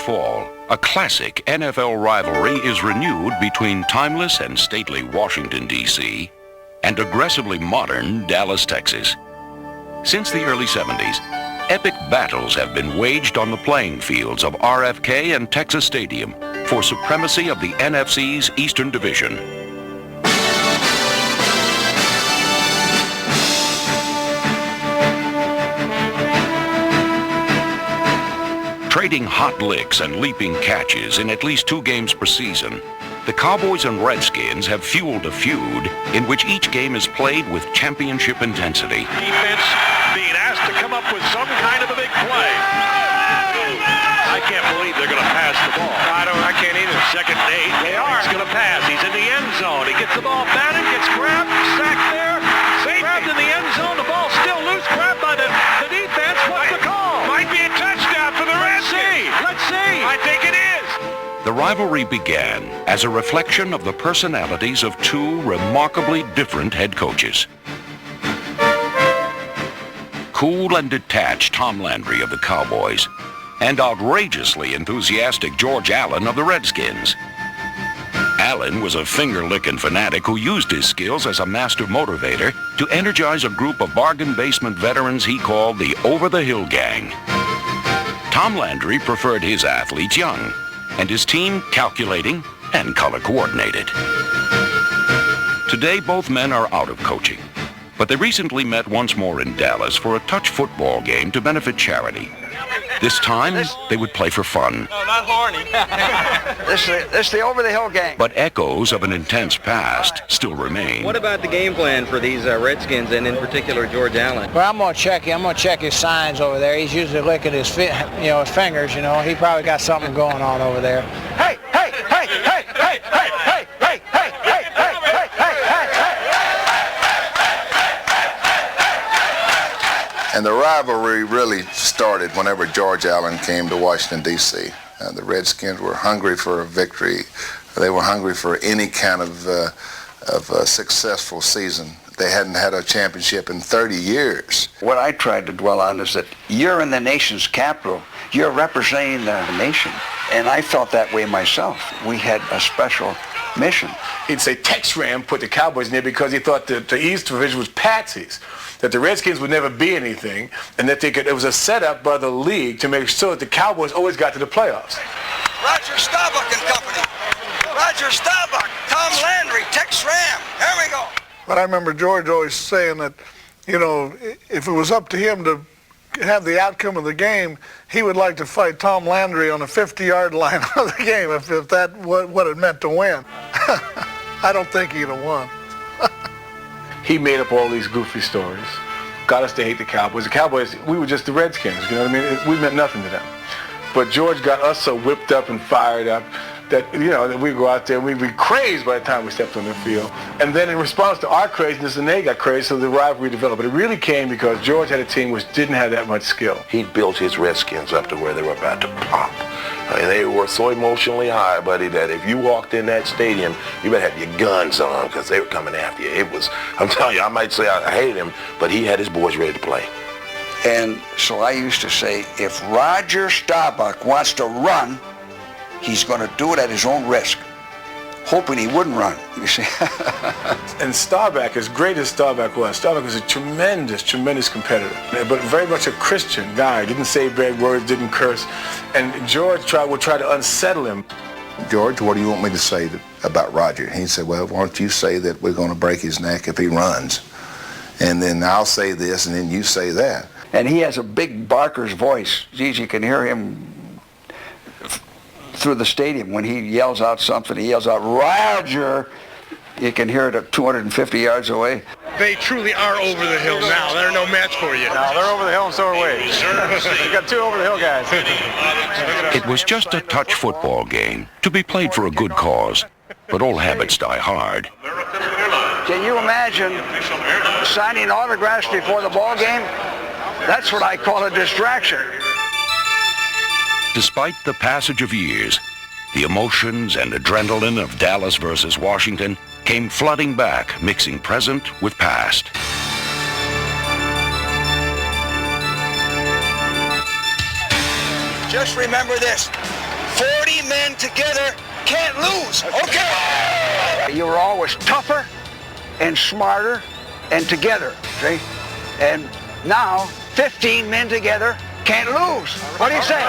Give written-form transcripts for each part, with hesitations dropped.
fall, a classic NFL rivalry is renewed between timeless and stately Washington, D.C. and aggressively modern Dallas, Texas. Since the early 70s, epic battles have been waged on the playing fields of RFK and Texas Stadium for supremacy of the NFC's Eastern Division. Trading hot licks and leaping catches in at least 2 games per season, the Cowboys and Redskins have fueled a feud in which each game is played with championship intensity. Defense being asked to come up with some kind of a big play. I can't believe they're going to pass the ball. I can't either. 2nd and 8. They are. He's going to pass. He's in the end zone. He gets the ball batted, gets grabbed, sacked there. Grabbed in the end zone. The ball's still loose. Grabbed by the defense. What's the call? Might be a touchdown for the Redskins. Let's see. I think it is. The rivalry began as a reflection of the personalities of 2 remarkably different head coaches. Cool and detached Tom Landry of the Cowboys and outrageously enthusiastic George Allen of the Redskins. Allen was a finger-licking fanatic who used his skills as a master motivator to energize a group of bargain basement veterans he called the Over-the-Hill Gang. Tom Landry preferred his athletes young and his team calculating and color-coordinated. Today, both men are out of coaching, but they recently met once more in Dallas for a touch football game to benefit charity. This time, they would play for fun. No, not horny. This is the Over-the-Hill Gang. But echoes of an intense past still remain. What about the game plan for these Redskins, and in particular George Allen? Well, I'm going to check him. I'm going to check his signs over there. He's usually licking his his fingers. He probably got something going on over there. Hey, hey, hey, hey, hey, hey, hey, hey, hey, hey, hey, hey, hey, hey. And the rivalry really started whenever George Allen came to Washington, D.C. The Redskins were hungry for a victory. They were hungry for any kind of a successful season. They hadn't had a championship in 30 years. What I tried to dwell on is that you're in the nation's capital. You're representing the nation. And I felt that way myself. We had a special mission. He'd say Tex Ram put the Cowboys in there because he thought that the East Division was patsies, that the Redskins would never be anything, and that it was a setup by the league to make sure that the Cowboys always got to the playoffs. Roger Staubach and company. Roger Staubach, Tom Landry, Tex Ram. Here we go. But I remember George always saying that, if it was up to him to have the outcome of the game, he would like to fight Tom Landry on the 50-yard line of the game if that what it meant to win. I don't think he'd have won. He made up all these goofy stories, got us to hate the Cowboys. The Cowboys, we were just the Redskins, you know what I mean? We meant nothing to them. But George got us so whipped up and fired up that, that we'd go out there and we'd be crazed by the time we stepped on the field. And then in response to our craziness, and they got crazy, so the rivalry developed. But it really came because George had a team which didn't have that much skill. He built his Redskins up to where they were about to pop. And they were so emotionally high, buddy, that if you walked in that stadium, you better have your guns on because they were coming after you. I'm telling you, I might say I hated him, but he had his boys ready to play. And so I used to say, if Roger Staubach wants to run, he's going to do it at his own risk, hoping he wouldn't run, you see. And Staubach, as great as Staubach was a tremendous, tremendous competitor, but very much a Christian guy. Didn't say bad words, didn't curse. And George would try to unsettle him. George, what do you want me to say about Roger? He said, well, why don't you say that we're going to break his neck if he runs? And then I'll say this, and then you say that. And he has a big barker's voice. Geez, you can hear him through the stadium when he yells out something. He yells out, Roger! You can hear it at 250 yards away. They truly are over the hill now. They're no match for you. No, they're over the hill and so are we. We've got 2 over the hill guys. It was just a touch football game to be played for a good cause, but old habits die hard. Can you imagine signing autographs before the ball game? That's what I call a distraction. Despite the passage of years, the emotions and adrenaline of Dallas versus Washington came flooding back, mixing present with past. Just remember this. 40 men together can't lose. Okay. You were always tougher and smarter and together, see? And now, 15 men together can't lose. What do you say?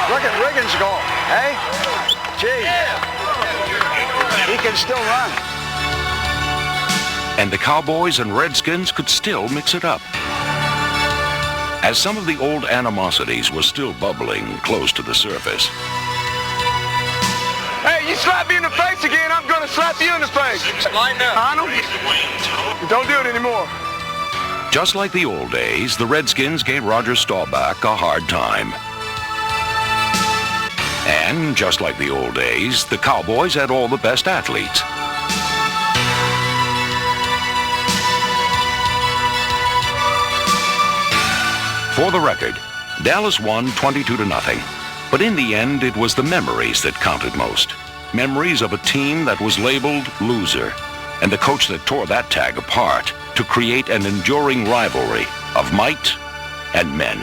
Look at Riggins go, hey? Gee, he can still run. And the Cowboys and Redskins could still mix it up. As some of the old animosities were still bubbling close to the surface. Hey, you slap me in the face again, I'm going to slap you in the face. Line up. Arnold, don't do it anymore. Just like the old days, the Redskins gave Roger Staubach a hard time. And just like the old days, the Cowboys had all the best athletes. For the record, Dallas won 22-0. But in the end, it was the memories that counted most. Memories of a team that was labeled loser, and the coach that tore that tag apart to create an enduring rivalry of might and men.